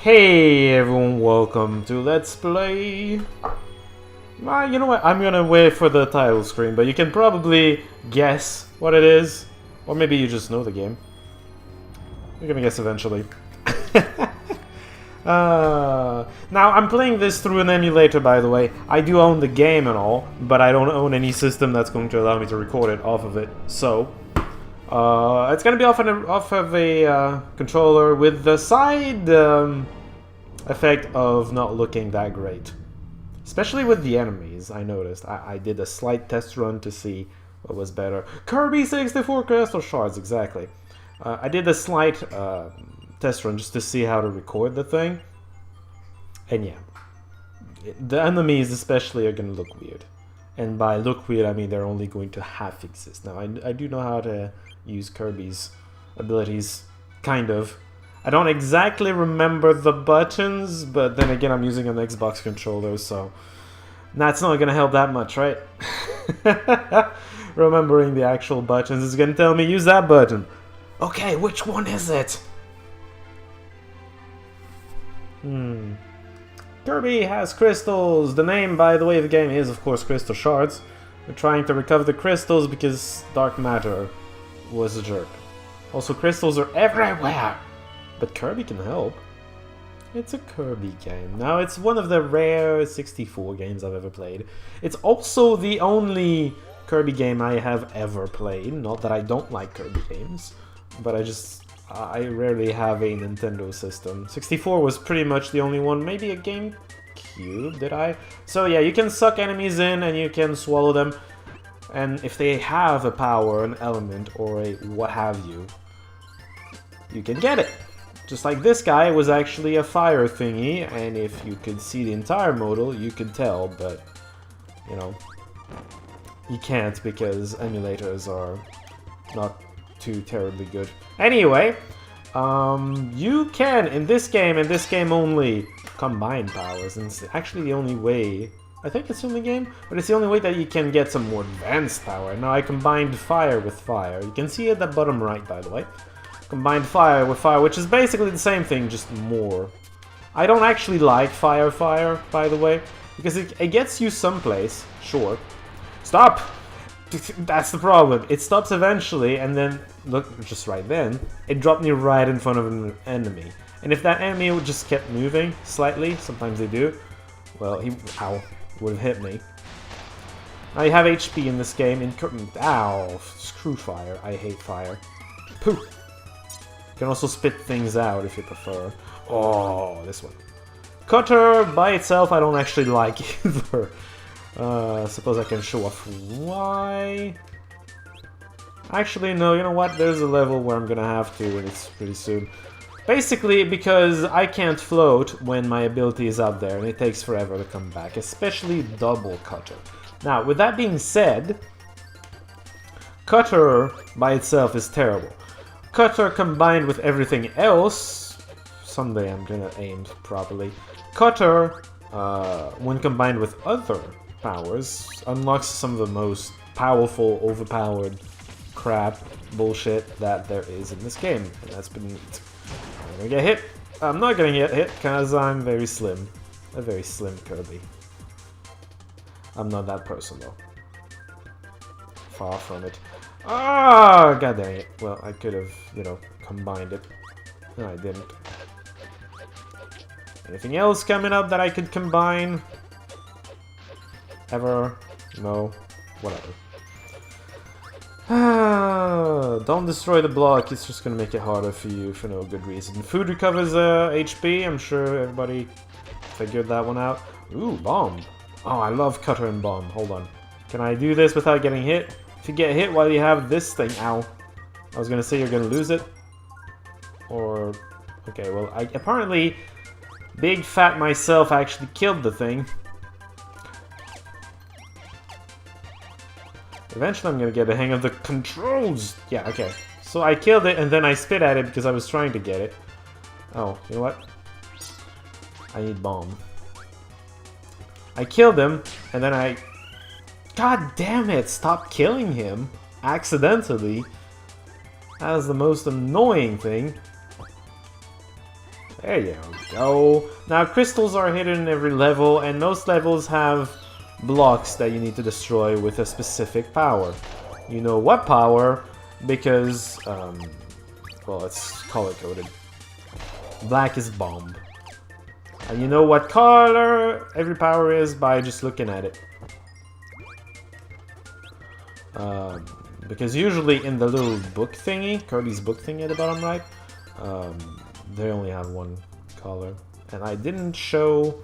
Hey everyone, welcome to Let's Play. You know what? I'm gonna wait for the title screen, but you can probably guess what it is. Or maybe you just know the game. You're gonna guess eventually. Now, I'm playing this through an emulator, by the way. I do own the game and all, but I don't own any system that's going to allow me to record it off of it. So, it's gonna be off of a controller with the side effect of not looking that great. Especially with the enemies, I noticed. I did a slight test run to see what was better. Kirby 64 crystal shards, exactly. I did a slight test run just to see how to record the thing. And yeah, the enemies especially are going to look weird. And by look weird, I mean they're only going to half exist. Now, I do know how to use Kirby's abilities, kind of. I don't exactly remember the buttons, but then again, I'm using an Xbox controller, so that's not going to help that much, right? Remembering the actual buttons is going to tell me, use that button. Okay, which one is it? Kirby has crystals. The name, by the way, of the game is, of course, Crystal Shards. We're trying to recover the crystals because dark matter was a jerk. Also, crystals are everywhere. But Kirby can help. It's a Kirby game. Now, it's one of the rare 64 games I've ever played. It's also the only Kirby game I have ever played. Not that I don't like Kirby games, but I rarely have a Nintendo system. 64 was pretty much the only one. Maybe a GameCube, did I? So yeah, you can suck enemies in and you can swallow them. And if they have a power, an element, or a what have you, you can get it. Just like this guy was actually a fire thingy, and if you could see the entire modal, you could tell, but, you know, you can't because emulators are not too terribly good. Anyway, you can, in this game only, combine powers, and it's actually the only way, I think it's the only game, but it's the only way that you can get some more advanced power. Now, I combined fire with fire. You can see it at the bottom right, by the way. Combined fire with fire, which is basically the same thing, just more. I don't actually like fire, by the way, because it gets you someplace, sure. Stop! That's the problem. It stops eventually, and then, look, just right then, it dropped me right in front of an enemy. And if that enemy would just kept moving slightly, sometimes they do, well, he, ow, would have hit me. Now you have HP in this game, ow, screw fire, I hate fire. Pooh! You can also spit things out if you prefer. Oh, this one. Cutter by itself I don't actually like either. Suppose I can show off why. Actually, no, you know what? There's a level where I'm gonna have to, and it's pretty soon. Basically, because I can't float when my ability is out there, and it takes forever to come back, especially double Cutter. Now, with that being said, Cutter by itself is terrible. Cutter combined with everything else, someday I'm gonna aim properly. Cutter, when combined with other powers, unlocks some of the most powerful, overpowered crap, bullshit that there is in this game. And that's been neat. I'm gonna get hit. I'm not gonna get hit because I'm very slim. A very slim Kirby. I'm not that person though. Far from it. Ah, god dang it. Well, I could have, you know, combined it. No, I didn't. Anything else coming up that I could combine? Ever? No. Whatever. Ah, don't destroy the block. It's just gonna make it harder for you for no good reason. Food recovers HP. I'm sure everybody figured that one out. Ooh, bomb. Oh, I love Cutter and bomb. Hold on. Can I do this without getting hit? If you get hit while you have this thing, ow. I was gonna say you're gonna lose it. Or, okay, well, apparently, big fat myself actually killed the thing. Eventually I'm gonna get the hang of the controls. Yeah, okay. So I killed it and then I spit at it because I was trying to get it. Oh, you know what? I need bomb. I killed him and then I... God damn it, stop killing him accidentally. That is the most annoying thing. There you go. Now, crystals are hidden in every level, and most levels have blocks that you need to destroy with a specific power. You know what power, because, well, it's color-coded. Black is bomb. And you know what color every power is by just looking at it. Because usually in the little book thingy, Kirby's book thingy at the bottom right, they only have one color. And I didn't show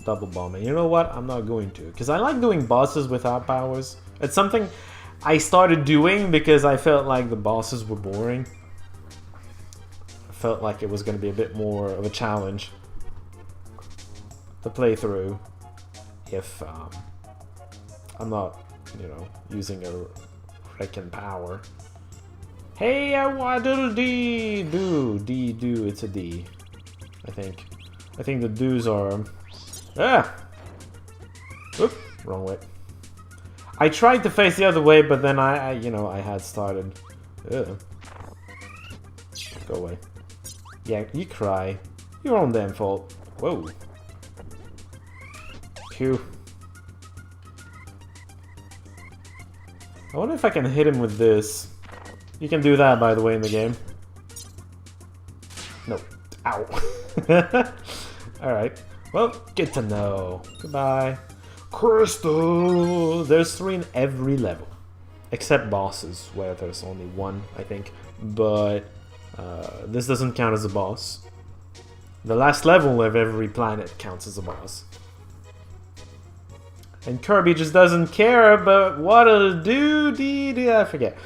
double bomb. And you know what? I'm not going to. Because I like doing bosses without powers. It's something I started doing because I felt like the bosses were boring. I felt like it was going to be a bit more of a challenge to play through if I'm not, you know, using a freaking power. Hey, what do do? It's a D. I think the do's are. Oop, wrong way. I tried to face the other way, but then I you know, I had started. Ugh. Go away. Yeah, you cry. Your own damn fault. Whoa. Phew. I wonder if I can hit him with this. You can do that, by the way, in the game. No. Ow. Alright. Well, good to know. Goodbye. Crystal! There's 3 in every level. Except bosses, where there's only 1, I think. But this doesn't count as a boss. The last level of every planet counts as a boss. And Kirby just doesn't care about what it'll do, I forget.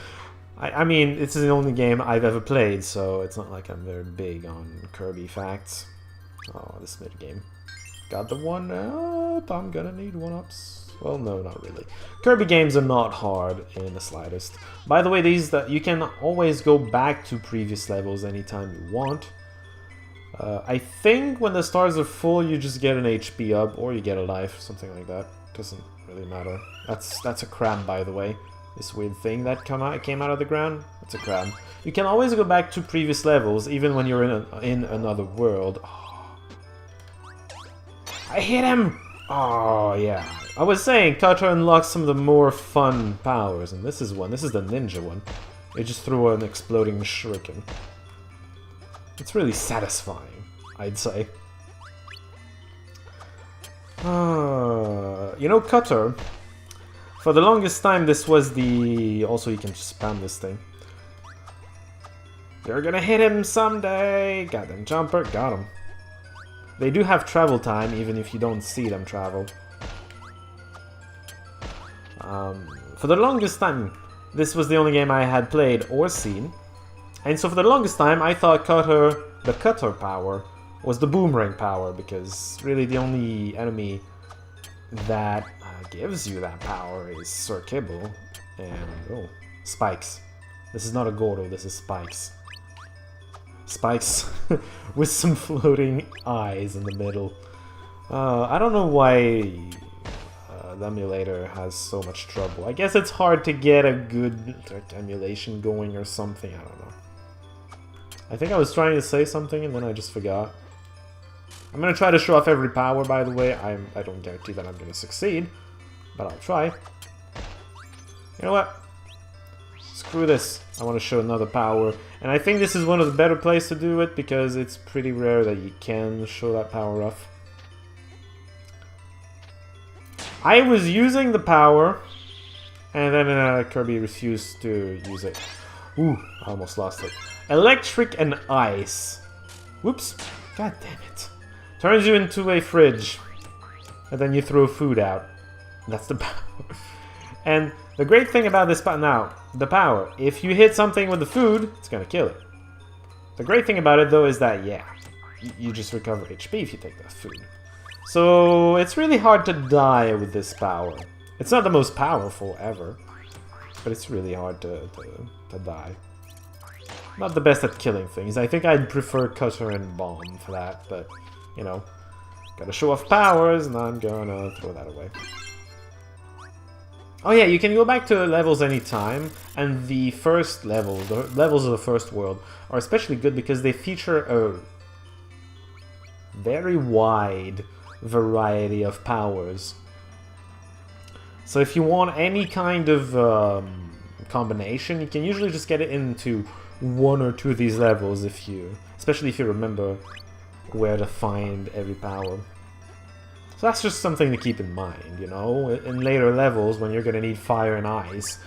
I mean, it's the only game I've ever played, so it's not like I'm very big on Kirby facts. Oh, this minigame. Got the 1-up, I'm gonna need 1-ups. Well, no, not really. Kirby games are not hard in the slightest. By the way, you can always go back to previous levels anytime you want. I think when the stars are full, you just get an HP up, or you get a life, something like that. Doesn't really matter. That's a crab, by the way. This weird thing that came out of the ground. That's a crab. You can always go back to previous levels, even when you're in another world. Oh. I hit him! Oh yeah. I was saying, Cutter unlocks some of the more fun powers, and this is one. This is the ninja one. It just threw an exploding shuriken. It's really satisfying, I'd say. You know, Cutter, for the longest time this was the... Also, you can just spam this thing. You're gonna hit him someday! Goddamn jumper, got him. They do have travel time, even if you don't see them travel. For the longest time, this was the only game I had played or seen. And so for the longest time, I thought the Cutter power was the boomerang power, because really the only enemy that gives you that power is Sir Kibble and, oh, Spikes. This is not a Gordo, this is Spikes. Spikes with some floating eyes in the middle. I don't know why the emulator has so much trouble. I guess it's hard to get a good emulation going or something, I don't know. I think I was trying to say something and then I just forgot. I'm gonna try to show off every power, by the way. I don't guarantee that I'm gonna succeed, but I'll try. You know what? Screw this. I want to show another power, and I think this is one of the better places to do it because it's pretty rare that you can show that power off. I was using the power, and then Kirby refused to use it. Ooh, I almost lost it. Electric and ice. Whoops. God damn it. Turns you into a fridge. And then you throw food out. That's the power. And the great thing about this now, the power, if you hit something with the food, it's gonna kill it. The great thing about it though is that, yeah, you just recover HP if you take that food. So it's really hard to die with this power. It's not the most powerful ever, but it's really hard to die. Not the best at killing things. I think I'd prefer Cutter and Bomb for that, but, you know, gotta show off powers, and I'm gonna throw that away. Oh yeah, you can go back to levels anytime, and the first level, the levels of the first world, are especially good because they feature very wide variety of powers. So if you want any kind of combination, you can usually just get it into one or two of these levels, especially if you remember where to find every power. So that's just something to keep in mind, you know, in later levels when you're gonna need fire and ice.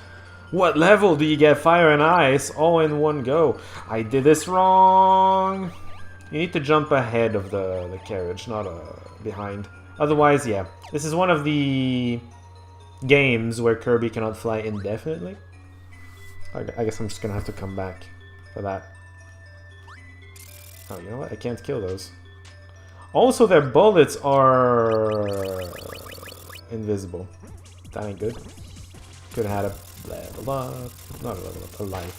What level do you get fire and ice all in one go? I did this wrong! You need to jump ahead of the carriage, not behind. Otherwise, yeah. This is one of the games where Kirby cannot fly indefinitely. I guess I'm just gonna have to come back for that. Oh, you know what? I can't kill those. Also, their bullets are invisible. That ain't good. Could have had a level up. Not a level up, a life.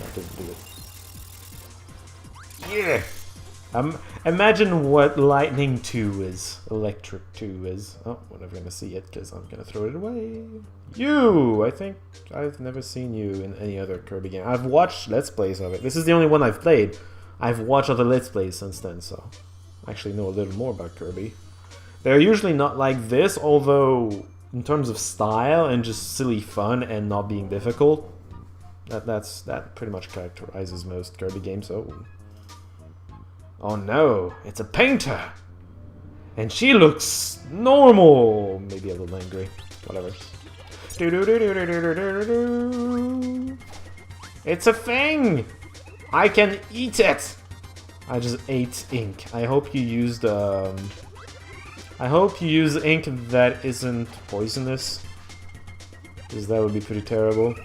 That didn't do it. Yeah! Imagine what Lightning 2 is. Electric 2 is. Oh, we're never gonna see it because I'm gonna throw it away. You! I think I've never seen you in any other Kirby game. I've watched Let's Plays of it. This is the only one I've played. I've watched other Let's Plays since then, so I actually know a little more about Kirby. They're usually not like this, although in terms of style and just silly fun and not being difficult, that pretty much characterizes most Kirby games. Oh no, it's a painter! And she looks normal! Maybe a little angry. Whatever. It's a thing! I can eat it! I just ate ink. I hope you used I hope you use ink that isn't poisonous, because that would be pretty terrible.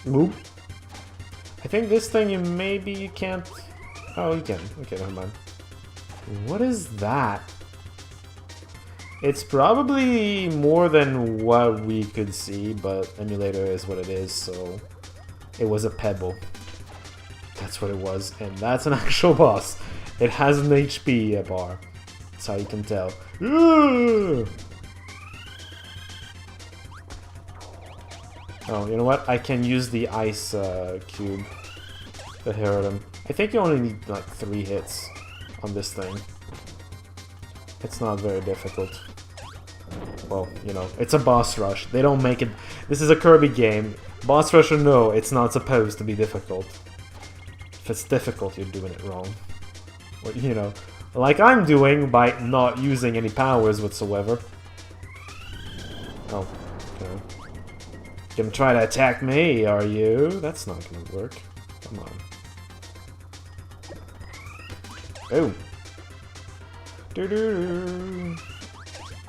Oop. I think this thing you can't... Oh, you can. Okay, never mind. What is that? It's probably more than what we could see, but emulator is what it is, so... It was a pebble. That's what it was, and that's an actual boss. It has an HP bar. That's how you can tell. Oh, you know what? I can use the ice cube to hurt him. I think you only need like 3 hits on this thing. It's not very difficult. Well, you know, it's a boss rush. They don't make it... This is a Kirby game. Boss rush or no, it's not supposed to be difficult. If it's difficult, you're doing it wrong. Or, you know, like I'm doing by not using any powers whatsoever. Oh, okay. Gonna try to attack me, are you? That's not gonna work. Come on. Oh. Doo-doo-doo.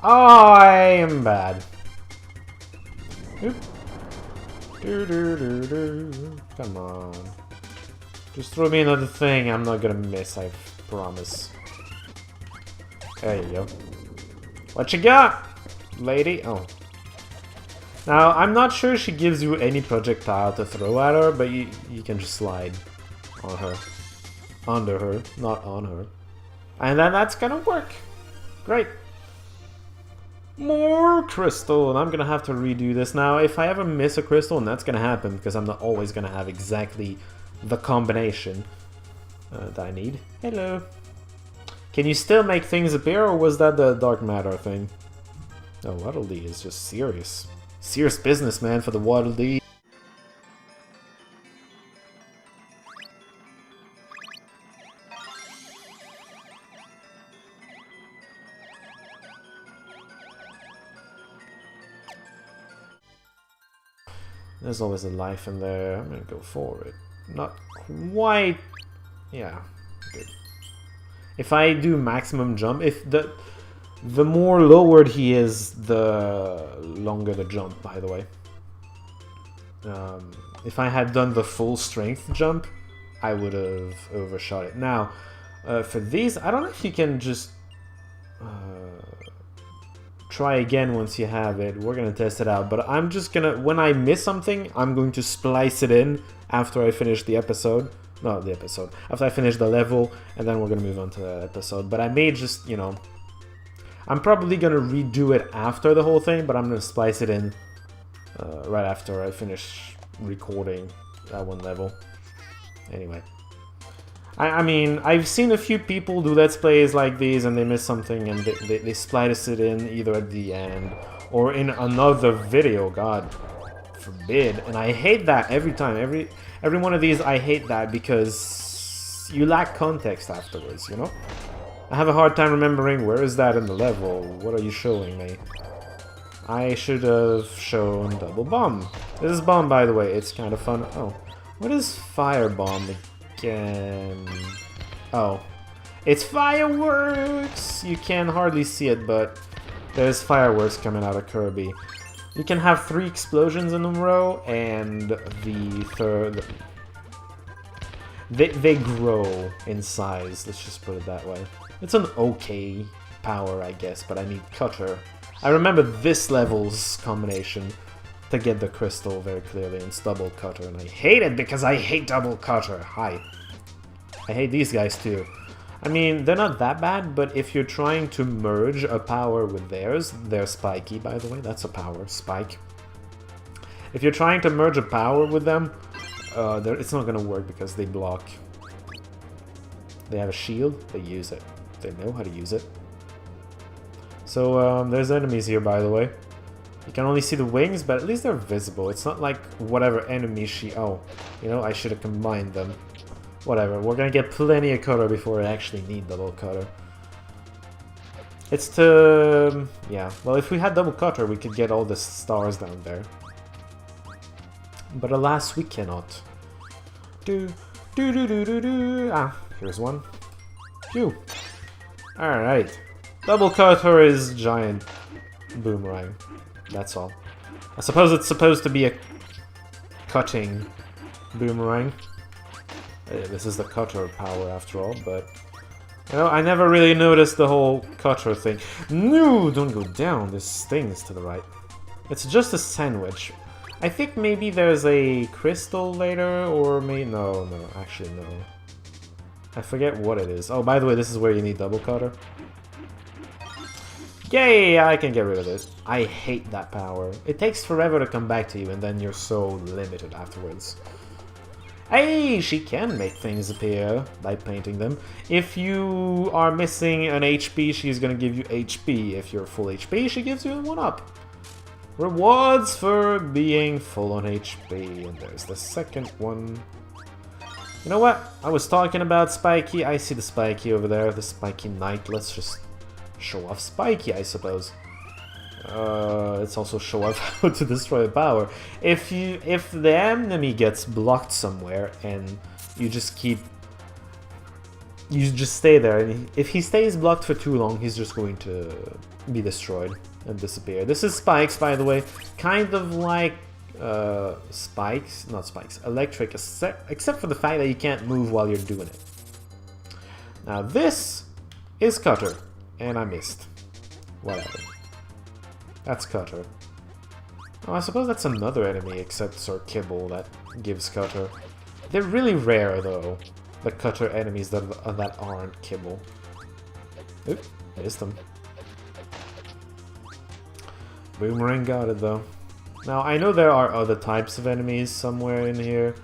I am bad. Oop. Doo-doo-doo-doo. Come on. Just throw me another thing, I'm not gonna miss, I promise. There you go. What you got, lady? Oh. Now, I'm not sure she gives you any projectile to throw at her, but you can just slide on her. Under her, not on her. And then that's gonna work. Great. More crystal, and I'm gonna have to redo this now. If I ever miss a crystal, and that's gonna happen, because I'm not always gonna have exactly the combination that I need. Hello. Can you still make things appear, or was that the dark matter thing? Oh, Waddle Dee is just serious. Serious business, man, for the Waddle Dee. There's always a life in there. I'm gonna go for it. Not quite... Yeah, good. If I do maximum jump, if the more lowered he is, the longer the jump, by the way. If I had done the full strength jump, I would have overshot it. Now, for these, I don't know if you can just try again once you have it. We're gonna test it out, but I'm just gonna, when I miss something, I'm going to splice it in after I finish the episode. Not the episode. After I finish the level, and then we're gonna move on to the episode. But I may just, you know... I'm probably gonna redo it after the whole thing, but I'm gonna splice it in right after I finish recording that one level. Anyway. I mean, I've seen a few people do Let's Plays like these and they miss something and they splice it in either at the end or in another video, God forbid. And I hate that every time. Every one of these, I hate that because you lack context afterwards, you know? I have a hard time remembering where is that in the level. What are you showing me? I should have shown Double Bomb. This is Bomb, by the way. It's kind of fun. Oh, what is Fire Bomb again? Oh, it's fireworks! You can hardly see it, but there's fireworks coming out of Kirby. You can have 3 explosions in a row, and the third... They grow in size, let's just put it that way. It's an okay power, I guess, but I need Cutter. I remember this level's combination to get the crystal very clearly, and it's Double Cutter, and I hate it because I hate Double Cutter. Hi. I hate these guys too. I mean, they're not that bad, but if you're trying to merge a power with theirs, they're spiky, by the way, that's a power, spike. If you're trying to merge a power with them, it's not gonna work because they block. They have a shield, they use it. They know how to use it. So, there's enemies here, by the way. You can only see the wings, but at least they're visible. It's not like whatever enemy oh, you know, I should have combined them. Whatever, we're gonna get plenty of Cutter before I actually need Double Cutter. It's to... yeah, well, if we had Double Cutter, we could get all the stars down there. But alas, we cannot. Ah, here's one. Phew. Alright. Double Cutter is giant boomerang. That's all. I suppose it's supposed to be a cutting boomerang. This is the Cutter power after all, but... you know, I never really noticed the whole Cutter thing. No, don't go down. This stings to the right. It's just a sandwich. I think maybe there's a crystal later, or maybe... no, actually no. I forget what it is. Oh, by the way, this is where you need Double Cutter. Yay, I can get rid of this. I hate that power. It takes forever to come back to you, and then you're so limited afterwards. Hey, she can make things appear by painting them. If you are missing an HP, she's gonna give you HP. If you're full HP, she gives you a 1-up. Rewards for being full on HP. And there's the second one. You know what? I was talking about Spiky. I see the Spiky over there, the Spiky Knight. Let's just show off Spiky, I suppose. Let's also show off how to destroy a power. If the enemy gets blocked somewhere and you just stay there, and if he stays blocked for too long, he's just going to be destroyed and disappear. This is Spikes, by the way, kind of like Spikes, not Spikes, Electric, except for the fact that you can't move while you're doing it. Now this is Cutter, and I missed. Whatever. That's Cutter. Oh, I suppose that's another enemy except Sir Kibble that gives Cutter. They're really rare, though, the Cutter enemies that aren't Kibble. Oop, missed them. Boomerang got it, though. Now, I know there are other types of enemies somewhere in here.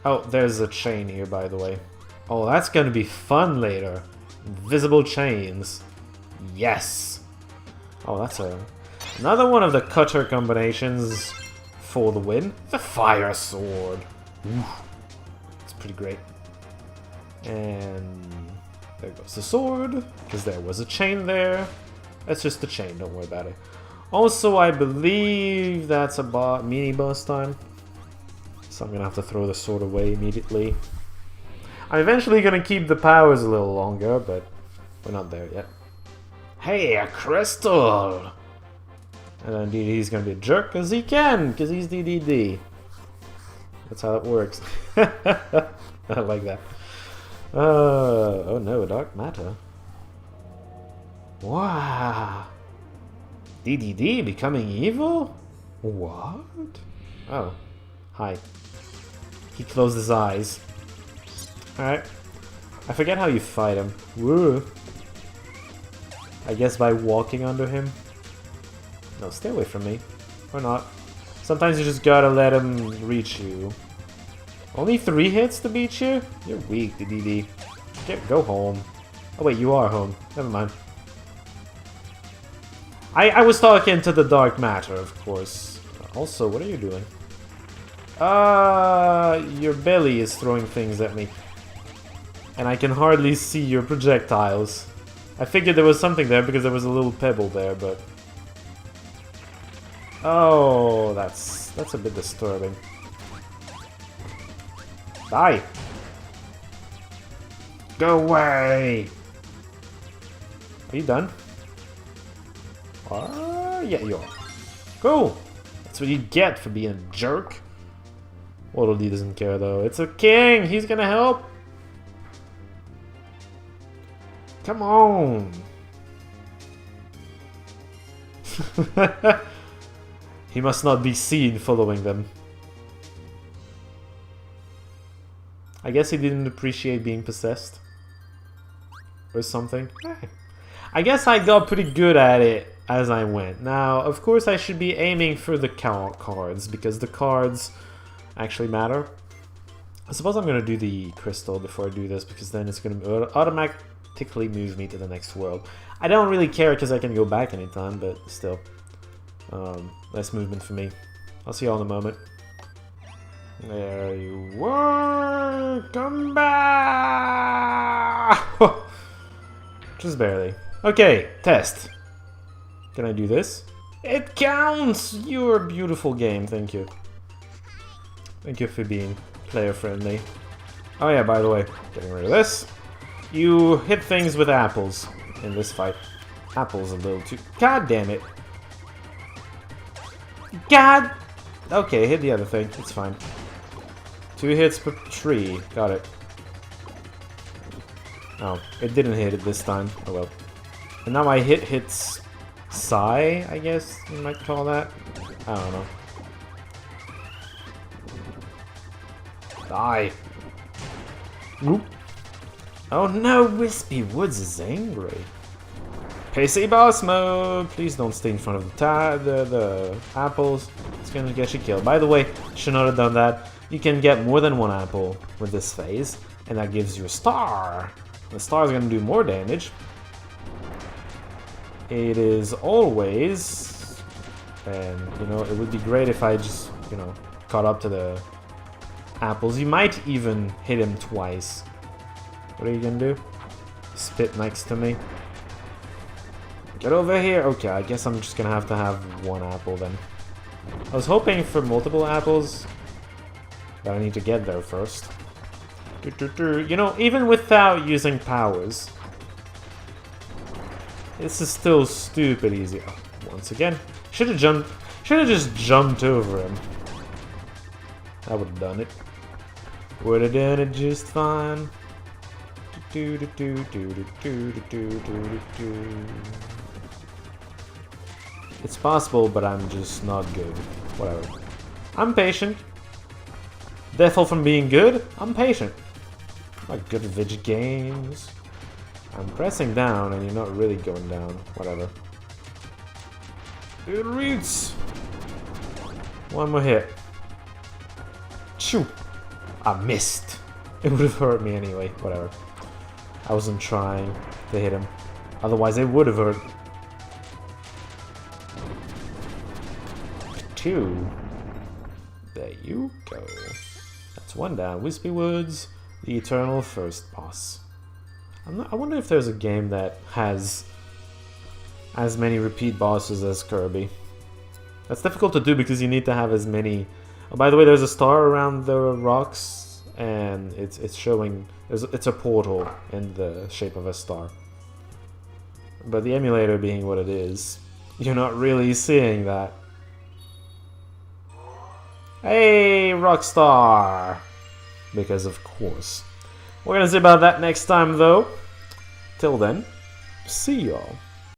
Oh, there's a chain here, by the way. Oh, that's gonna be fun later. Invisible chains. Yes! Oh, that's another one of the Cutter combinations for the win. The Fire Sword. Ooh, it's pretty great. And there goes the sword, because there was a chain there. That's just the chain, don't worry about it. Also, I believe that's a mini boss time. So I'm gonna have to throw the sword away immediately. I'm eventually gonna keep the powers a little longer, but we're not there yet. Hey, a crystal! And then DDD's gonna be a jerk, because he can, because he's DDD. That's how it works. I like that. Oh no, dark matter. Wow. DDD becoming evil? What? Oh. Hi. He closed his eyes. Alright. I forget how you fight him. Woo. I guess by walking under him? No, stay away from me. Or not. Sometimes you just gotta let him reach you. Only 3 hits to beat you? You're weak, DDD. Go home. Oh wait, you are home. Never mind. I was talking to the dark matter, of course. Also, what are you doing? Your belly is throwing things at me. And I can hardly see your projectiles. I figured there was something there because there was a little pebble there, but... Oh, that's a bit disturbing. Die! Go away! Are you done? Yeah, you are. Cool! That's what you get for being a jerk. Waddle Dee doesn't care though. It's a king! He's gonna help! Come on! He must not be seen following them. I guess he didn't appreciate being possessed. Or something. I guess I got pretty good at it as I went. Now, of course I should be aiming for the cards, because the cards actually matter. I suppose I'm gonna do the crystal before I do this, because then it's gonna automatically move me to the next world. I don't really care because I can go back anytime, but still. Less movement for me. I'll see you all in a moment. There you were! Come back! Just barely. Okay, test. Can I do this? It counts! You're a beautiful game, thank you. Thank you for being player friendly. Oh yeah, by the way, getting rid of this. You hit things with apples in this fight. Apples a little too... God damn it. God! Okay, hit the other thing. It's fine. 2 hits per tree. Got it. Oh, it didn't hit it this time. Oh well. And now my hits Psy, I guess you might call that. I don't know. Die. Whoop. Oh no, Wispy Woods is angry. PC boss mode! Please don't stay in front of the apples. It's gonna get you killed. By the way, should not have done that. You can get more than 1 apple with this phase, and that gives you a star. The star is gonna do more damage. It is always... And, you know, it would be great if I just, you know, caught up to the apples. You might even hit him twice. What are you gonna do? Spit next to me. Get over here! Okay, I guess I'm just gonna have to have 1 apple then. I was hoping for multiple apples, but I need to get there first. You know, even without using powers, this is still stupid easy. Oh, once again, should have just jumped over him. I would have done it. Would have done it just fine. It's possible, but I'm just not good. Whatever. I'm patient. Death all from being good? I'm patient. Like good Vidge games. I'm pressing down and you're not really going down. Whatever. It roots. 1 more hit. Choo! I missed. It would have hurt me anyway. Whatever. I wasn't trying to hit him. Otherwise, it would have hurt. 2. There you go. That's 1 down. Wispy Woods, the eternal first boss. I wonder if there's a game that has as many repeat bosses as Kirby. That's difficult to do because you need to have as many... Oh, by the way, there's a star around the rocks, and it's showing... It's a portal in the shape of a star. But the emulator being what it is, you're not really seeing that. Hey, Rockstar! Because of course. We're gonna see about that next time though. Till then, see y'all.